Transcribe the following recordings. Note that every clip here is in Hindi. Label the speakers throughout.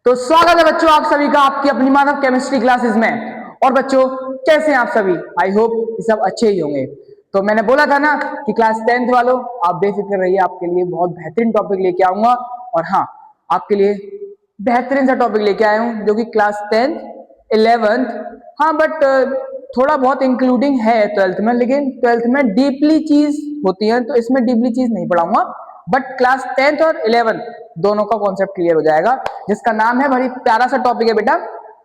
Speaker 1: तो स्वागत है बच्चों आप सभी का आपकी अपनी मानव केमिस्ट्री क्लासेस में। और बच्चों कैसे हैं आप सभी? आई होप ये सब अच्छे ही होंगे। तो मैंने बोला था ना कि क्लास 10th वालों आप बेफिक्र रहिए, आपके लिए बहुत बेहतरीन टॉपिक लेके आऊंगा। और हाँ, आपके लिए बेहतरीन सा टॉपिक लेके आया हूँ जो कि क्लास 10th 11th, हाँ बट थोड़ा बहुत इंक्लूडिंग है 12th में, लेकिन 12th में डीपली चीज होती है तो इसमें डीपली चीज नहीं पढ़ाऊंगा। बट क्लास 10th और 11th दोनों का कॉन्सेप्ट क्लियर हो जाएगा, जिसका नाम है, बड़ी प्यारा सा टॉपिक है बेटा,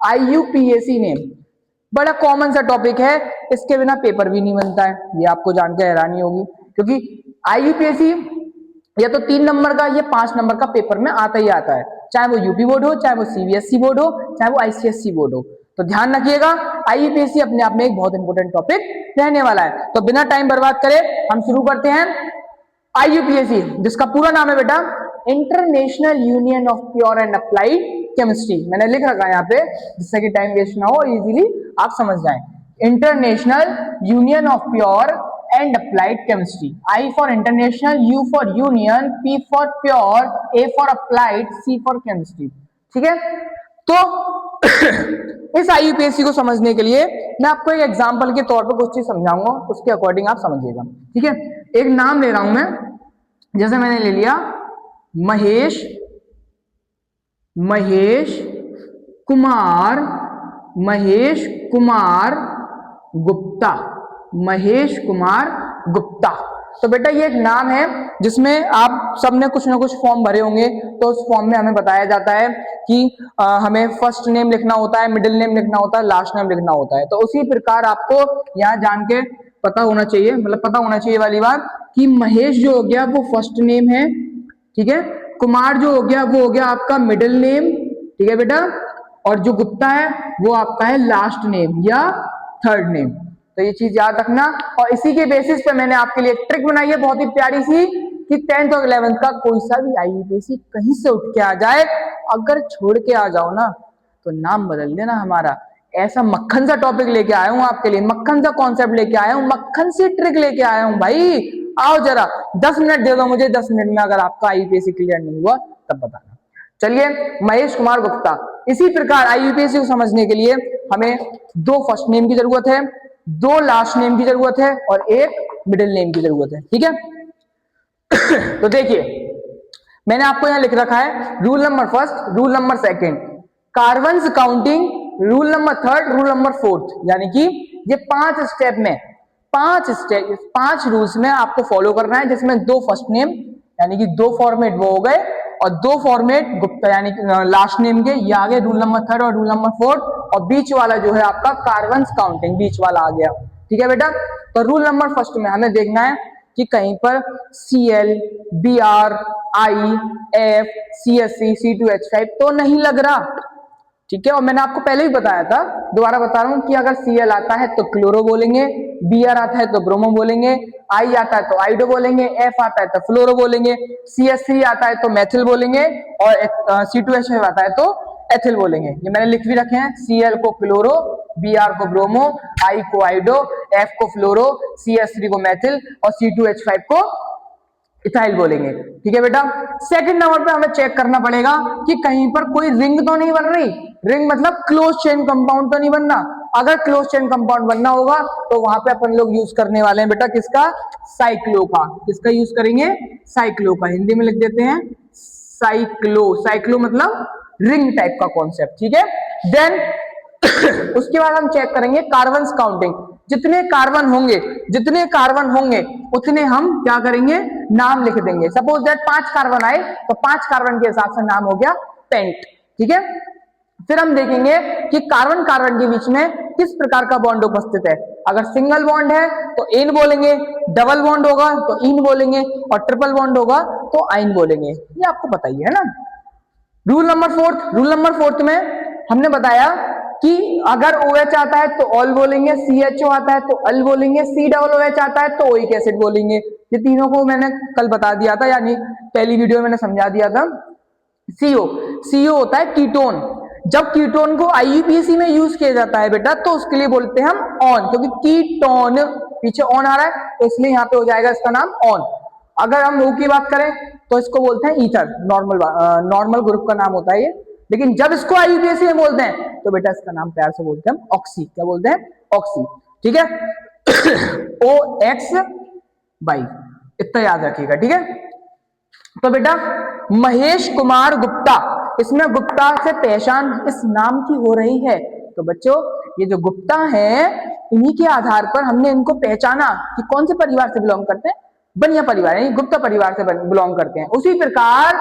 Speaker 1: आईयूपीएसी नेम। बड़ा कॉमन सा टॉपिक है, इसके बिना पेपर भी नहीं बनता है, ये आपको जानकर हैरानी होगी। क्योंकि आईयूपीएसी या तो 3 नंबर का या 5 नंबर का पेपर में आता ही आता है, चाहे वो यूपी बोर्ड हो, चाहे वो सीबीएसई बोर्ड हो, चाहे वो आईसीएसई बोर्ड हो। तो ध्यान रखिएगा, आईयूपीएसी अपने आप में एक बहुत इंपॉर्टेंट टॉपिक रहने वाला है। तो बिना टाइम बर्बाद करे हम शुरू करते हैं। आईयूपीएसी जिसका पूरा नाम है बेटा international Union of Pure and Applied chemistry, मैंने लिख रखा है यहाँ पे जिससे कि टाइम वेस्ट ना हो, इजीली आप समझ जाएं। International Union of Pure and Applied Chemistry, I for international, U for union, P for pure, A for applied, C for chemistry. ठीक है, तो इस आईयूपीएसी को समझने के लिए मैं आपको एक एग्जांपल के तौर पर कुछ चीज समझाऊंगा, उसके अकॉर्डिंग आप समझिएगा। ठीक है, एक नाम ले रहा हूं मैं, जैसे मैंने ले लिया महेश कुमार गुप्ता। महेश कुमार गुप्ता, तो बेटा ये एक नाम है जिसमें आप सबने कुछ ना कुछ फॉर्म भरे होंगे। तो उस फॉर्म में हमें बताया जाता है कि हमें फर्स्ट नेम लिखना होता है, मिडिल नेम लिखना होता है, लास्ट नेम लिखना होता है। तो उसी प्रकार आपको यहाँ जान के पता होना चाहिए, मतलब पता होना चाहिए वाली बात, कि महेश जो हो गया वो फर्स्ट नेम है, ठीक है। कुमार जो हो गया वो हो गया आपका मिडिल नेम, ठीक है बेटा। और जो गुप्ता है वो आपका है लास्ट नेम या थर्ड नेम। तो ये चीज याद रखना। और इसी के बेसिस पे मैंने आपके लिए एक ट्रिक बनाई है बहुत ही प्यारी सी, कि 10th और 11th का कोई सा भी आईयूपीएसी कहीं से उठ के आ जाए, अगर छोड़ के आ जाओ ना तो नाम बदल देना हमारा। ऐसा मक्खन सा टॉपिक लेके आया हूं आपके लिए, मक्खन सा कॉन्सेप्ट लेके आया हूं, मक्खन सी ट्रिक लेके आया हूं भाई। आओ जरा 10 मिनट दे दो मुझे, 10 मिनट में अगर आपका आईयूपीएसी क्लियर नहीं हुआ तब बताना। चलिए, महेश कुमार गुप्ता। इसी प्रकार आईयूपीएसी को समझने के लिए हमें 2 फर्स्ट नेम की जरूरत है, 2 लास्ट नेम की जरूरत है और 1 मिडिल नेम की जरूरत है, ठीक है। तो देखिए मैंने आपको यहां लिख रखा है rule number first, rule number second, carbons counting, rule number third, rule number fourth. यानी कि ये 5 स्टेप में 5 रूल्स में आपको फॉलो करना है, जिसमें 2 फर्स्ट नेम यानी कि 2 फॉर्मेट वो हो गए, और 2 फॉर्मेट गुप्ता यानी कि लास्ट नेम के, ये आ गए रूल नंबर थर्ड और रूल नंबर फोर्थ। और बीच वाला जो है आपका कार्बन्स काउंटिंग, बीच वाला आ गया, ठीक है बेटा। तो रूल नंबर फर्स्ट में हमें देखना है कि कहीं पर Cl, Br, I, F, CSC, C2H5 तो नहीं लग रहा, ठीक है। और मैंने आपको पहले ही बताया था, दोबारा बता रहा हूं कि अगर Cl आता है तो क्लोरो बोलेंगे, Br आता है तो ब्रोमो बोलेंगे, I आता है तो आइडो बोलेंगे, F आता है तो फ्लोरो बोलेंगे, CH3 आता है तो मेथिल बोलेंगे, और C2H5 आता है तो एथिल बोलेंगे। ये मैंने लिख भी रखे हैं, Cl को क्लोरो, Br को ब्रोमो, I को आइडो, F को फ्लोरो, CH3 को मेथिल और C2H5 को इथाइल बोलेंगे, ठीक है बेटा। सेकंड नंबर पे हमें चेक करना पड़ेगा कि कहीं पर कोई रिंग तो नहीं बन रही। रिंग मतलब क्लोज चेन कंपाउंड तो नहीं बनना। अगर क्लोज चेन कंपाउंड बनना होगा तो वहां पे अपन लोग यूज करने वाले हैं बेटा किसका? साइक्लो का। किसका यूज करेंगे? साइक्लो का। हिंदी में लिख देते हैं साइक्लो। साइक्लो मतलब रिंग टाइप का कॉन्सेप्ट, ठीक है। देन उसके बाद हम चेक करेंगे कार्बन काउंटिंग। जितने कार्बन होंगे उतने हम क्या करेंगे? नाम लिख देंगे। सपोज दैट 5 कार्बन आए तो 5 कार्बन के हिसाब से नाम हो गया पेंट, ठीक है। फिर हम देखेंगे कि कार्बन कार्बन के बीच में किस प्रकार का बॉन्ड उपस्थित है। अगर सिंगल बॉन्ड है तो एन बोलेंगे, डबल बॉन्ड होगा तो इन बोलेंगे, और ट्रिपल बॉन्ड होगा तो आइन बोलेंगे। ये आपको पता ही है ना। रूल नंबर फोर्थ में हमने बताया कि अगर OH आता है तो ऑल बोलेंगे, CHO आता है तो अल बोलेंगे, COOH आता है तो ओइक एसिड बोलेंगे। ये तीनों को मैंने कल बता दिया था, यानी पहली वीडियो में मैंने समझा दिया था। CO होता है कीटोन। जब कीटोन को आईयूपीएसी में यूज किया जाता है बेटा तो उसके लिए बोलते हैं हम ऑन, क्योंकि कीटोन पीछे ऑन आ रहा है तो इसलिए यहाँ पे हो जाएगा इसका नाम ऑन। अगर हम O की बात करें तो इसको बोलते हैं ईथर। नॉर्मल ग्रुप का नाम होता है ये, लेकिन जब इसको आईयूपीएसी में बोलते हैं तो बेटा इसका नाम प्यार से बोलते हैं हम ऑक्सी। क्या बोलते हैं? ऑक्सी। ठीक है, OX इतना याद रखिएगा। ठीक है, तो बेटा महेश कुमार गुप्ता, इसमें गुप्ता से पहचान इस नाम की हो रही है। तो बच्चों ये जो गुप्ता है इन्हीं के आधार पर हमने इनको पहचाना कि कौन से परिवार से बिलोंग करते हैं, बनिया परिवार यानी गुप्ता परिवार से बिलोंग करते हैं। उसी प्रकार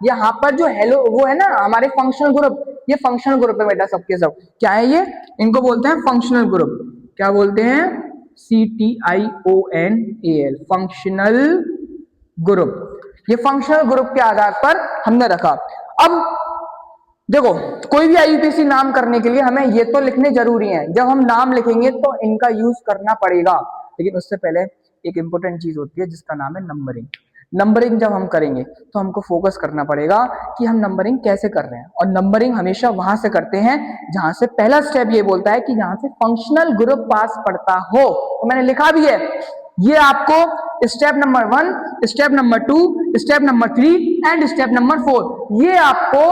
Speaker 1: यहाँ पर जो हेलो वो है ना हमारे फंक्शनल ग्रुप, ये फंक्शनल ग्रुप है बेटा सबके सब। क्या है ये? इनको बोलते हैं फंक्शनल ग्रुप। क्या बोलते हैं? CTIONAL, functional group. ये फंक्शनल ग्रुप के आधार पर हमने रखा। अब देखो कोई भी आईयूपीएसी नाम करने के लिए हमें ये तो लिखने जरूरी है, जब हम नाम लिखेंगे तो इनका यूज करना पड़ेगा। लेकिन उससे पहले एक इंपॉर्टेंट चीज होती है जिसका नाम है नंबरिंग। नंबरिंग जब हम करेंगे तो हमको फोकस करना पड़ेगा कि हम नंबरिंग कैसे कर रहे हैं, और नंबरिंग हमेशा वहां से करते हैं जहां से पहला स्टेप ये बोलता है कि जहां से फंक्शनल ग्रुप पास पड़ता हो। तो मैंने लिखा भी है, ये आपको step number 1, step number 2, step number 3 and step number 4 ये आपको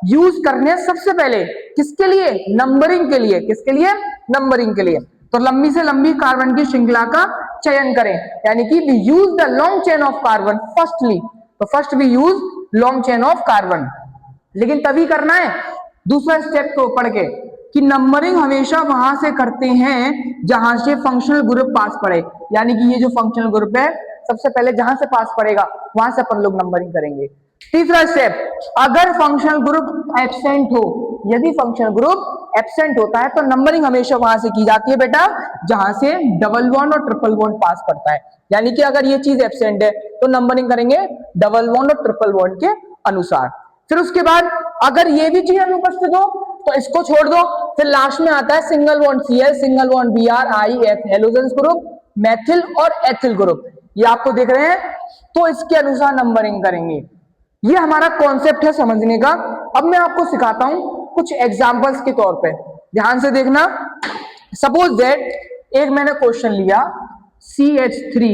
Speaker 1: यूज करने सबसे पहले। किसके लिए? नंबरिंग के लिए। किसके लिए? नंबरिंग के लिए। तो लंबी से लंबी कार्बन की श्रृंखला का चयन करें, यानी कि we use the long chain of carbon firstly. तो first we use long chain of carbon, लेकिन तभी करना है दूसरा स्टेप को पढ़ के कि नंबरिंग हमेशा वहां से करते हैं जहां से फंक्शनल ग्रुप पास पड़े। यानी कि ये जो फंक्शनल ग्रुप है सबसे पहले जहां से पास पड़ेगा वहां से अपन लोग नंबरिंग करेंगे। तीसरा स्टेप, अगर फंक्शनल ग्रुप एब्सेंट हो, यदि फंक्शनल ग्रुप एब्सेंट होता है तो नंबरिंग हमेशा वहां से की जाती है बेटा जहां से डबल बॉन्ड और ट्रिपल बॉन्ड पास पड़ता है। यानी कि अगर ये चीज एब्सेंट है तो नंबरिंग करेंगे डबल बॉन्ड और ट्रिपल बॉन्ड के अनुसार। फिर उसके बाद अगर ये भी चीज अनुपस्थित हो तो इसको छोड़ दो। फिर लास्ट में आता है single bond Cl, single bond Br, halogens group, methyl और एथिल ग्रुप, ये आपको देख रहे हैं। तो इसके अनुसार नंबरिंग करेंगे। ये हमारा कॉन्सेप्ट है समझने का। अब मैं आपको सिखाता हूं कुछ एग्जांपल्स के तौर पे, ध्यान से देखना। सपोज दैट एक मैंने क्वेश्चन लिया CH3,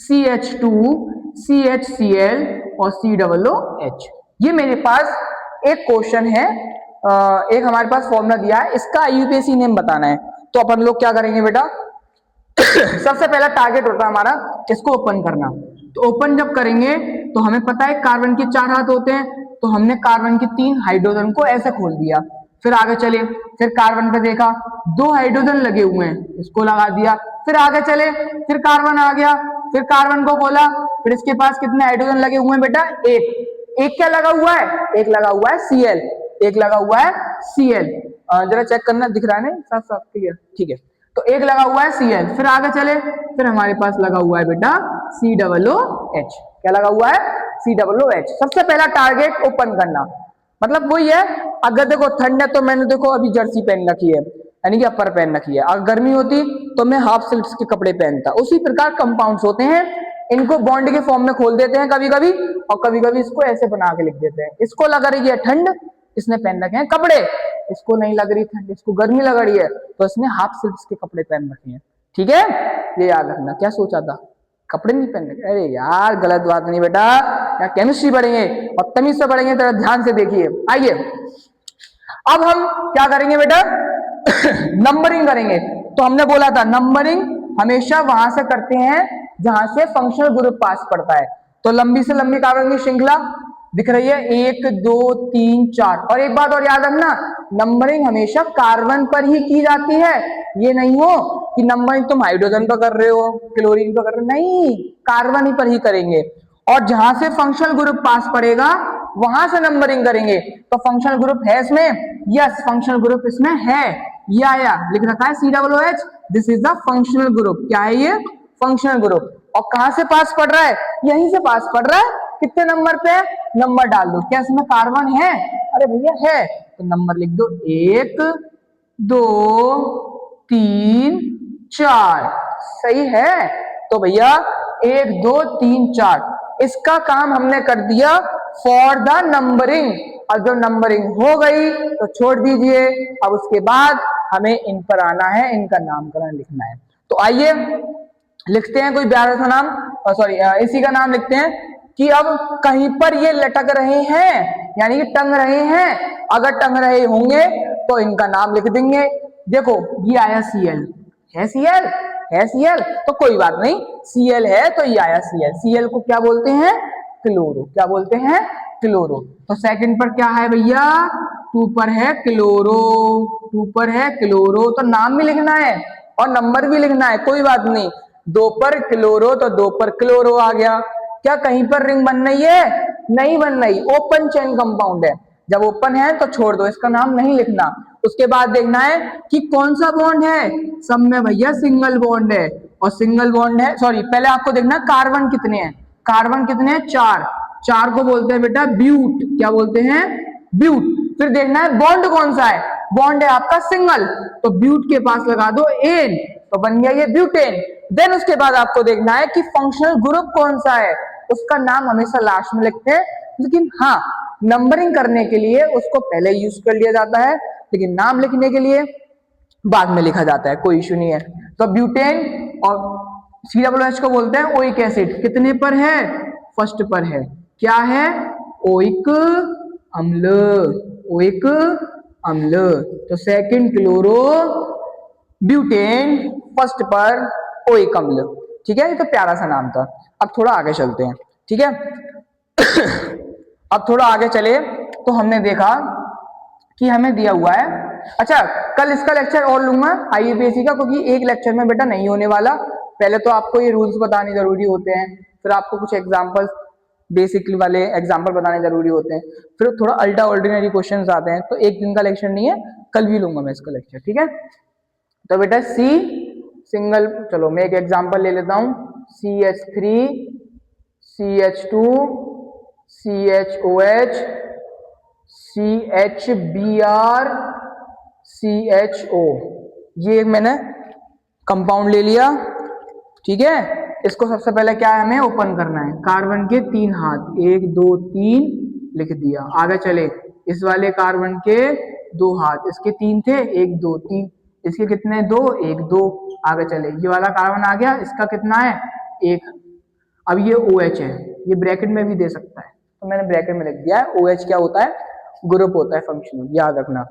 Speaker 1: CH2, CHCl और COOH। ये मेरे पास एक क्वेश्चन है, एक हमारे पास फॉर्मूला दिया है, इसका आईयूपीएसी नेम बताना है। तो अपन लोग क्या करेंगे बेटा सबसे पहला टारगेट होता है हमारा इसको ओपन करना। तो ओपन जब करेंगे तो हमें पता है कार्बन के 4 हाथ होते हैं, तो हमने कार्बन के 3 हाइड्रोजन को ऐसे खोल दिया। फिर आगे चले, फिर कार्बन पे देखा 2 हाइड्रोजन लगे हुए हैं, इसको लगा दिया। फिर आगे चले, फिर कार्बन आ गया, फिर कार्बन को खोला, फिर इसके पास कितने हाइड्रोजन लगे हुए हैं बेटा? एक क्या लगा हुआ है? एक लगा हुआ है Cl, एक लगा हुआ है Cl। जरा चेक करना, दिख रहा है ना साफ साफ? क्लियर, ठीक है। तो एक लगा हुआ है Cl। फिर आगे चले, फिर हमारे पास लगा हुआ है बेटा COOH। क्या लगा हुआ है? COOH। सबसे पहला टारगेट ओपन करना, मतलब वही है। अगर देखो ठंड है तो मैंने देखो अभी जर्सी पहन रखी है, यानी कि अपर पहन रखी है। अगर गर्मी होती तो मैं हाफ स्लीव्स के कपड़े पहनता। उसी प्रकार कंपाउंड्स होते हैं, इनको बॉन्ड के फॉर्म में खोल देते हैं कभी कभी, और कभी कभी इसको ऐसे बना के लिख देते हैं। इसको लग रही है ठंड, इसने पहन रखे हैं कपड़े, इसको नहीं लग रही ठंड, इसको गर्मी लग रही है तो इसने हाफ स्लीव्स के कपड़े पहन रखे हैं। ठीक है, ये याद रखना। क्या सोचा था? कपड़े नहीं पहन रखे? अरे यार गलत बात नहीं बेटा, यहाँ केमिस्ट्री पढ़ेंगे और तमीज से पढ़ेंगे, तो ध्यान से देखिए। आइए अब हम क्या करेंगे बेटा नंबरिंग करेंगे। तो हमने बोला था नंबरिंग हमेशा वहां से करते हैं जहां से फंक्शनल ग्रुप पास पड़ता है। तो लंबी से लंबी कार्बन की श्रृंखला दिख रही है 1 2 3 4। और एक बात और याद रखना, नंबरिंग हमेशा कार्बन पर ही की जाती है। ये नहीं हो कि नंबरिंग तुम हाइड्रोजन पर कर रहे हो, क्लोरीन पर कर रहे हो, नहीं, कार्बन ही पर ही करेंगे। और जहां से फंक्शनल ग्रुप पास पड़ेगा वहां से नंबरिंग करेंगे। तो फंक्शनल ग्रुप है इसमें, यस फंक्शनल ग्रुप इसमें है, ये आया लिख रखा है COOH, this is the functional group. क्या है ये? Functional group. और कहां से पास पड़ रहा है? यहीं से पास पड़ रहा है। कितने नंबर पे? नंबर डाल दो। क्या इसमें कार्बन है? अरे भैया है, तो नंबर लिख दो 1 2 3 4। सही है। तो भैया 1 2 3 4 इसका काम हमने कर दिया फॉर द नंबरिंग। और जब नंबरिंग हो गई तो छोड़ दीजिए। अब उसके बाद हमें इन पर आना है, इनका नामकरण लिखना है। तो आइए लिखते हैं कोई प्यारा सा नाम, सॉरी इसी का नाम लिखते हैं कि अब कहीं पर ये लटक रहे हैं, यानी कि टंग रहे हैं, अगर टंग रहे होंगे तो इनका नाम लिख देंगे। देखो ये आया Cl, है Cl, है Cl, तो कोई बात नहीं, Cl है तो ये आया Cl। Cl को क्या बोलते हैं? क्लोरो। क्या बोलते हैं? क्लोरो। तो सेकंड पर क्या है भैया? 2 पर है क्लोरो, 2 पर है क्लोरो, तो नाम भी लिखना है और नंबर भी लिखना है, कोई बात नहीं। 2 पर क्लोरो तो 2 पर क्लोरो आ गया। क्या कहीं पर रिंग बन रही है? नहीं बन रही, ओपन चेन कंपाउंड है। जब ओपन है तो छोड़ दो, इसका नाम नहीं लिखना। उसके बाद देखना है कि कौन सा बॉन्ड है, सब में भैया सिंगल बॉन्ड है, और सिंगल बॉन्ड है, सॉरी पहले आपको देखना कार्बन कितने हैं। कार्बन कितने हैं? 4। 4 को बोलते हैं बेटा ब्यूट। क्या बोलते हैं? ब्यूट। फिर देखना है बॉन्ड कौन सा है, बॉन्ड है आपका सिंगल, तो ब्यूट के पास लगा दो एन, तो बन गया ये ब्यूटेन। देन उसके बाद आपको देखना है कि फंक्शनल ग्रुप कौन सा है, उसका नाम हमेशा लास्ट में लिखते हैं, लेकिन हाँ नंबरिंग करने के लिए उसको पहले यूज कर लिया जाता है, लेकिन नाम लिखने के लिए बाद में लिखा जाता है, कोई इश्यू नहीं है। तो ब्यूटेन और COOH को बोलते हैं ओइक एसिड। कितने पर है? फर्स्ट पर है। क्या है? ओइक अम्ल, ओइक अम्ल। तो सेकंड क्लोरो ब्यूटेन, फर्स्ट पर ओइक अम्ल। ठीक है, ये तो प्यारा सा नाम था। अब थोड़ा आगे चलते हैं, ठीक है। अब थोड़ा आगे चले तो हमने देखा कि हमें दिया हुआ है, अच्छा कल इसका लेक्चर और लूंगा IUPAC का, क्योंकि एक लेक्चर में बेटा नहीं होने वाला। पहले तो आपको ये रूल्स बताने जरूरी होते हैं, फिर आपको कुछ एग्जांपल्स बेसिक वाले एग्जांपल बताने जरूरी होते हैं, फिर थोड़ा अल्टा ऑर्डिनरी क्वेश्चंस आते हैं, तो एक दिन का लेक्चर नहीं है, कल भी लूंगा मैं इसका लेक्चर, ठीक है। तो बेटा सी सिंगल, चलो मैं एक एग्जांपल ले लेता हूं, CH3 CH2 CHOH CHBr CHO, ये मैंने कंपाउंड ले लिया, ठीक है। इसको सबसे पहले क्या है, हमें ओपन करना है। कार्बन के 3 हाथ, 1 2 3 लिख दिया। आगे चले, इस वाले कार्बन के 2 हाथ, इसके 3 थे, 1 2 3, इसके कितने? 2 1 2। आगे चले, ये वाला कार्बन आ गया, इसका कितना है? 1। अब ये OH है, ये ब्रैकेट में भी दे सकता है, तो मैंने ब्रैकेट में लिख दिया है। OH क्या होता है? ग्रुप होता है, फंक्शनल, याद रखना।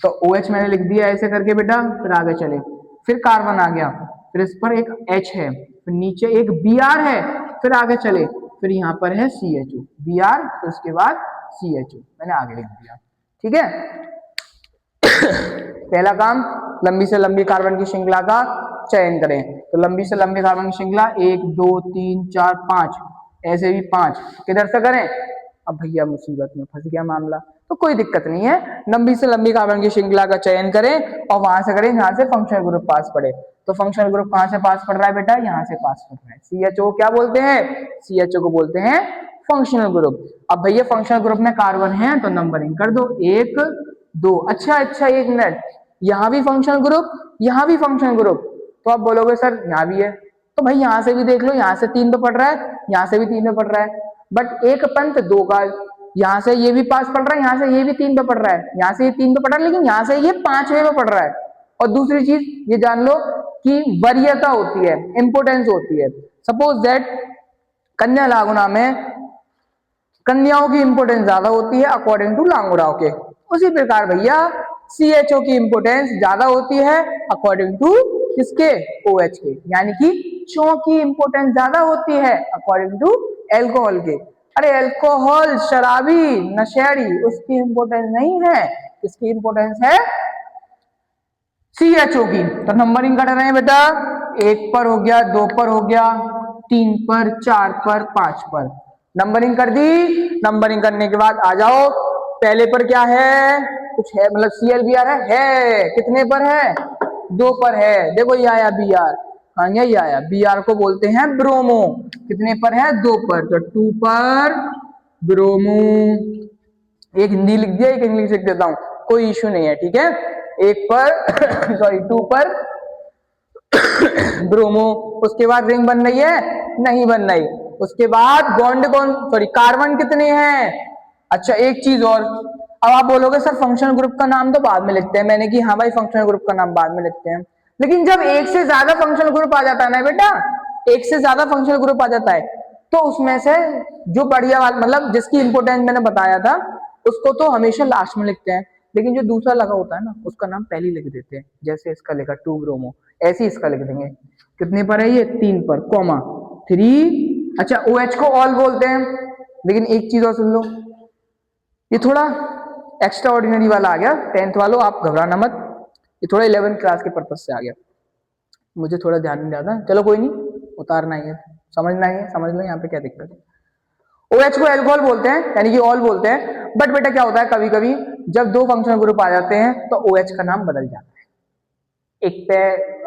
Speaker 1: तो OH मैंने लिख दिया ऐसे करके बेटा। फिर आगे चले, फिर कार्बन आ गया, फिर इस पर एक H है, फिर नीचे एक Br है, फिर आगे चले, फिर यहाँ पर है CHO, Br, फिर उसके बाद CHO, मैंने आगे लिख दिया, ठीक है। पहला काम, लंबी से लंबी कार्बन की श्रृंखला का चयन करें। तो लंबी से लंबी कार्बन की श्रृंखला 1 2 3 4 5, ऐसे भी 5 किधर से करें? अब भैया मुसीबत में फंस गया मामला, तो कोई दिक्कत नहीं है, लंबी से लंबी कार्बन की श्रृंखला का चयन करें और वहां से करें जहां से फंक्शनल ग्रुप पास पड़े। तो फंक्शनल ग्रुप कहां से पास पड़ रहा है बेटा? यहाँ से पास पड़ रहा है। CHO क्या बोलते हैं? CHO को बोलते हैं फंक्शनल ग्रुप। अब भैया फंक्शनल ग्रुप में कार्बन है तो नंबरिंग कर दो, 1 2। अच्छा 1 मिनट, यहाँ भी फंक्शनल ग्रुप, यहाँ भी फंक्शनल ग्रुप, तो आप बोलोगे सर यहाँ भी है, तो भाई यहाँ से भी देख लो, यहाँ से 3 पे पड़ रहा है, यहाँ से भी 3 पे पड़ रहा है, बट एक पंथ 2 काज, यहाँ से ये भी पास पड़ रहा है, यहाँ से ये भी 3 पे पड़ रहा है, यहाँ से ये 3 पे पड़ रहा है, लेकिन यहाँ से ये 5वें पे पड़ रहा है। और दूसरी चीज ये जान लो कि वरीयता होती है, इंपोर्टेंस होती है। सपोज दैट कन्या लागुना में कन्याओं की इंपोर्टेंस ज्यादा होती है अकॉर्डिंग टू लांगुराव के, उसी प्रकार भैया CHO की इंपोर्टेंस ज्यादा होती है अकॉर्डिंग टू किसके? OH के, यानी कि चौ की इंपोर्टेंस ज्यादा होती है अकॉर्डिंग टू एल्कोहल के। अरे एल्कोहल शराबी नशेड़ी, उसकी इंपोर्टेंस नहीं है, इसकी इंपोर्टेंस है CHO की। तो नंबरिंग कर रहे हैं बेटा, 1 पर हो गया, 2 पर हो गया, 3 पर, 4 पर, 5 पर, नंबरिंग कर दी। नंबरिंग करने के बाद आ जाओ, पहले पर क्या है? कुछ है, मतलब ClBr है, कितने पर है? 2 पर है। देखो ये आया Br, हाँ ये आया, Br को बोलते हैं ब्रोमो, कितने पर है? 2 पर, तो 2 पर ब्रोमो। एक हिंदी लिख दिया, एक इंग्लिश लिख देता हूं, कोई इश्यू नहीं है, ठीक है। 1 पर सॉरी 2 पर ब्रोमो। उसके बाद रिंग बन रही है? नहीं बन रही। उसके बाद बॉन्ड कौन, सॉरी कार्बन कितने हैं? अच्छा एक चीज और, अब आप बोलोगे सर फंक्शनल ग्रुप का नाम तो बाद में लिखते हैं, मैंने कि हाँ भाई फंक्शनल ग्रुप का नाम बाद में लिखते हैं, लेकिन जब एक से ज्यादा फंक्शनल ग्रुप आ जाता है ना बेटा, एक से ज्यादा फंक्शनल ग्रुप आ जाता है, तो उसमें से जो बढ़िया वाला, मतलब जिसकी इंपोर्टेंस मैंने बताया था, उसको तो हमेशा लास्ट में लिखते हैं, लेकिन जो दूसरा लगा होता है ना उसका नाम पहले लिख देते हैं। जैसे इसका लिखा 2 ब्रोमो, ऐसे ही इसका लिख देंगे। कितने पर है ये? 3 पर, कॉमा 3। अच्छा OH को ऑल बोलते हैं, लेकिन एक चीज और सुन लो, ये थोड़ा एक्स्ट्रा ऑर्डिनरी वाला आ गया, 10th वालों आप घबराना मत, ये थोड़ा 11th क्लास के पर्पज से आ गया, मुझे थोड़ा ध्यान नहीं आता, चलो कोई नहीं, उतारना ही है, समझना ही है, समझ लो यहाँ पे क्या दिक्कत है। OH को एल्कोहल बोलते हैं, यानी कि ऑल बोलते हैं, बट बेटा क्या होता है कभी कभी जब दो फंक्शनल ग्रुप आ जाते हैं तो OH का नाम बदल जाता है। एक पे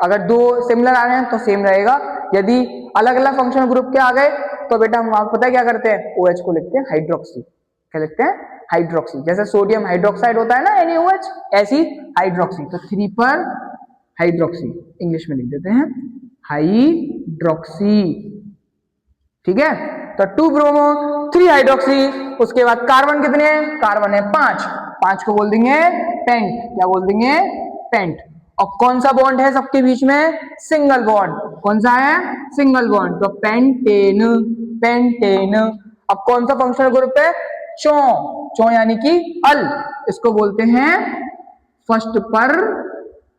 Speaker 1: अगर दो सिमिलर आ रहे हैं तो सेम रहेगा, यदि अलग अलग फंक्शनल ग्रुप के आ गए तो बेटा हम आपको पता है क्या करते हैं, OH को लिखते हैं हाइड्रोक्सी। क्या लिखते हैं? हाइड्रोक्सी। जैसे सोडियम हाइड्रोक्साइड होता है ना NaOH, ऐसी हाइड्रोक्सी। तो 3 पर हाइड्रोक्सी, इंग्लिश में लिख देते हैं हाइड्रोक्सी। ठीक है, तो 2 ब्रोमो 3 हाइड्रोक्सी। उसके बाद कार्बन कितने हैं? कार्बन है 5, 5 को बोल देंगे पेंट। क्या बोल देंगे? पेंट। और कौन सा बॉन्ड है सबके बीच में? Single bond. कौन सा है? Single bond. तो पेंटेन, पेंटेन। अब कौन सा फंक्शनल ग्रुप है? चौ, चौ यानी कि अल, इसको बोलते हैं फर्स्ट पर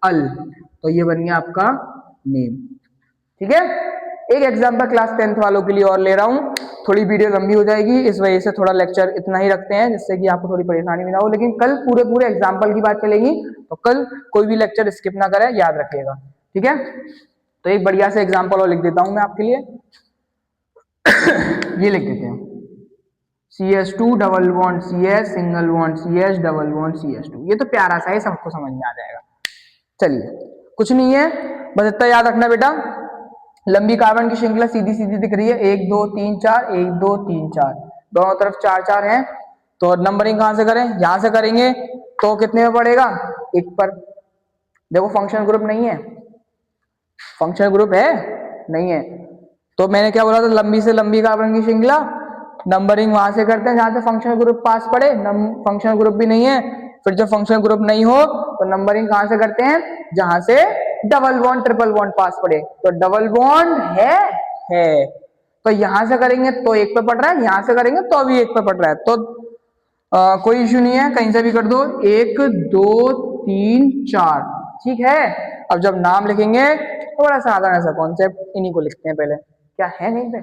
Speaker 1: अल। तो ये बन गया आपका नेम। ठीक है, एक एग्जांपल क्लास 10th वालों के लिए और ले रहा हूं, थोड़ी वीडियो लंबी हो जाएगी इस वजह से थोड़ा लेक्चर इतना ही रखते हैं जिससे कि आपको थोड़ी परेशानी भी ना हो, लेकिन कल पूरे पूरे एग्जांपल की बात चलेगी, तो कल कोई भी लेक्चर स्किप ना करें, याद रखिएगा। ठीक है, तो एक बढ़िया से एग्जांपल और लिख देता हूं मैं आपके लिए। ये लिख देते हैं CH2 double bond CH, single bond CH, double bond CH2। ये तो प्यारा सा है, सबको समझ में आ जाएगा। चलिए, कुछ नहीं है, बस इतना याद रखना बेटा, लंबी कार्बन की श्रृंखला सीधी सीधी दिख रही है, 1 2 3 4, 1 2 3 4, दोनों तरफ 4 4 हैं, तो नंबरिंग कहां से करें? यहां से करेंगे, तो कितने में पड़ेगा? 1 पर। देखो फंक्शनल ग्रुप नहीं है, फंक्शनल ग्रुप है नहीं है, तो मैंने क्या बोला था, लंबी से लंबी कार्बन की श्रृंखला नंबरिंग वहां से करते हैं जहां से फंक्शनल ग्रुप पास पड़े। फंक्शनल ग्रुप भी नहीं है, फिर जब फंक्शनल ग्रुप नहीं हो तो नंबरिंग कहां से करते हैं? जहां से डबल बॉन्ड ट्रिपल बॉन्ड पास पड़े। तो डबल बॉन्ड है, तो यहां से करेंगे तो 1 पे पड़ रहा है, यहां से करेंगे तो भी 1 पे पड़ रहा है, तो कोई इश्यू नहीं है, कहीं से भी कर दो, 1 2 3 4। ठीक है, अब जब नाम लिखेंगे थोड़ा सा साधारण सा कॉन्सेप्ट, इन्हीं को लिखते हैं पहले। क्या है? नहीं पे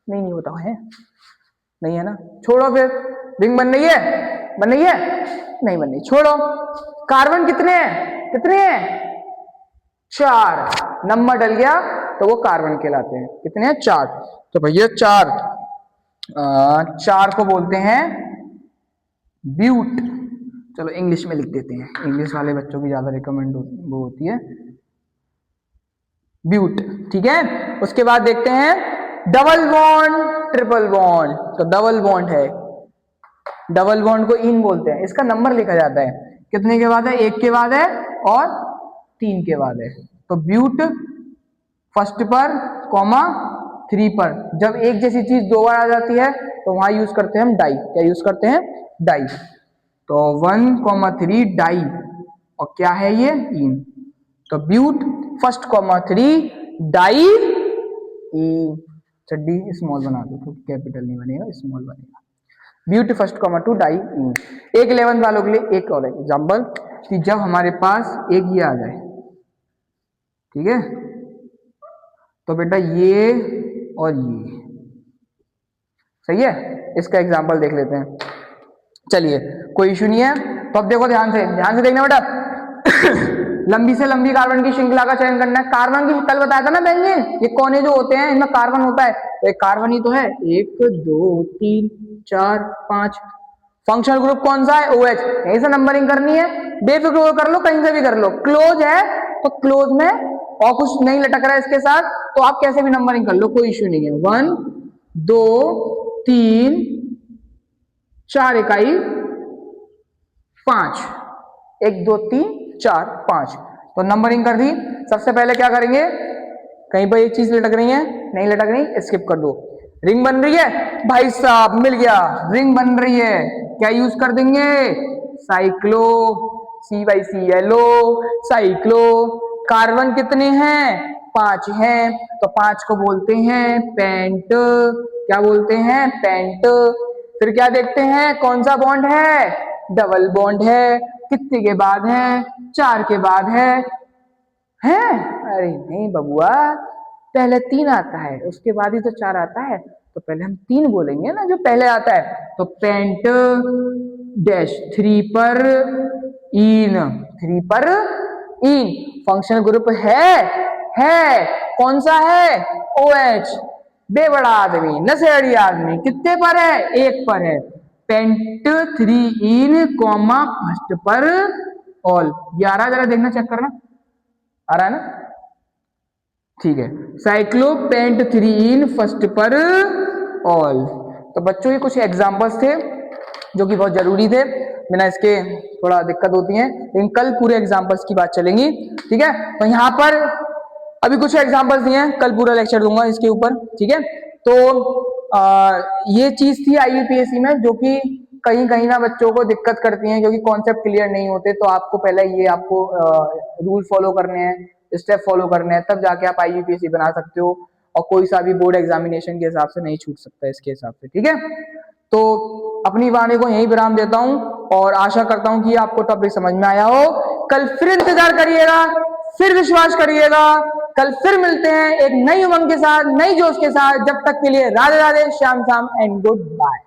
Speaker 1: नहीं होता है, नहीं है ना, छोड़ो फिर। रिंग बन रही है? बन रही है? नहीं बन रही, छोड़ो। कार्बन कितने हैं? कितने हैं? 4। नंबर डल गया तो वो कार्बन कहलाते हैं। कितने हैं? 4। तो भैया 4, 4 को बोलते हैं ब्यूट। चलो इंग्लिश में लिख देते हैं, इंग्लिश वाले बच्चों की ज्यादा रिकमेंड वो होती है, ब्यूट। ठीक है, उसके बाद देखते हैं डबल बॉन्ड ट्रिपल बॉन्ड। तो डबल बॉन्ड है, डबल बॉन्ड को इन बोलते हैं, इसका नंबर लिखा जाता है, कितने के बाद है? 1 के बाद है और 3 के बाद है। तो ब्यूट फर्स्ट पर कॉमा 3 पर। जब एक जैसी चीज 2 बार आ जाती है तो वहां यूज करते हैं हम डाई। क्या यूज करते हैं? डाई। तो 1,3 डाई, और क्या है ये? इन। तो but first comma 3 diene. D small बना दो तो कैपिटल नहीं बनेगा, स्मॉल बनेगा। But first comma 2 diene. एक 11th वालों के लिए एक और एग्जांपल, कि जब हमारे पास एक ये आ जाए, ठीक है, तो बेटा ये और ये सही है, इसका एग्जांपल देख लेते हैं। चलिए कोई इशू नहीं है, तो अब देखो ध्यान से देखना बेटा। लंबी से लंबी कार्बन की श्रृंखला का चयन करना है। कार्बन की कल बताया था ना बेंजीन, ये कोने जो होते हैं इनमें कार्बन होता है, तो एक कार्बन ही तो है। 1 2 3 4 5। फंक्शनल ग्रुप कौन सा है? OH। यहीं से नंबरिंग करनी है, बेफिक्र कर लो, कहीं से भी कर लो। क्लोज है तो क्लोज में और कुछ नहीं लटक रहा है इसके साथ, तो आप कैसे भी नंबरिंग कर लो, कोई इश्यू नहीं है। 1 2 3 4 इकाई 5, 1 2 3 4 5। तो नंबरिंग कर दी। सबसे पहले क्या करेंगे, कहीं पर एक चीज लटक रही है, नहीं लटक रही, स्किप कर दो। रिंग बन रही है भाई साहब, मिल गया, रिंग बन रही है, क्या यूज कर देंगे? Cyclo, CYCLO, cyclo. कार्बन कितने हैं? 5 हैं, तो 5 को बोलते हैं पेंट। क्या बोलते हैं? पेंट। फिर क्या देखते हैं, कौन सा बॉन्ड है, डबल बॉन्ड है, कितने के बाद है, 4 के बाद है। अरे नहीं बबुआ, पहले 3 आता है उसके बाद ही तो 4 आता है, तो पहले हम 3 बोलेंगे ना जो पहले आता है। तो पेंट डैश 3 पर इन, 3 पर इन फंक्शनल ग्रुप है कौन सा है, OH, बेबड़ा आदमी नशेड़ी आदमी, कितने पर है, 1 पर है। पेंट 3 इन कॉमा फर्स्ट पर ऑल, 11 जरा देखना, चेक करना आ रहा है ना, ठीक है। साइक्लोपेंट 3 इन फर्स्ट पर ऑल। तो बच्चों ये कुछ एग्जांपल्स थे जो कि बहुत जरूरी थे, बिना इसके थोड़ा दिक्कत होती है, लेकिन कल पूरे एग्जांपल्स की बात चलेंगी, ठीक है। तो यहाँ पर अभी कुछ एग्जांपल्स दिए हैं, कल पूरा लेक्चर दूंगा इसके ऊपर, ठीक है। तो ये चीज थी IUPAC में जो कि कहीं कहीं ना बच्चों को दिक्कत करती है, क्योंकि कॉन्सेप्ट क्लियर नहीं होते, तो आपको पहले ये आपको रूल फॉलो करने हैं, स्टेप फॉलो करने हैं, तब जाके आप IUPAC बना सकते हो, और कोई सा भी बोर्ड एग्जामिनेशन के हिसाब से नहीं छूट सकता इसके हिसाब से, ठीक है। तो अपनी वाणी को यहीं विराम देता हूं और आशा करता हूं कि आपको टॉपिक समझ में आया हो। कल फिर इंतजार करिएगा, फिर विश्वास करिएगा, कल फिर मिलते हैं एक नई उमंग के साथ, नई जोश के साथ। जब तक के लिए Radhe Radhe, Shyam Shyam and good bye.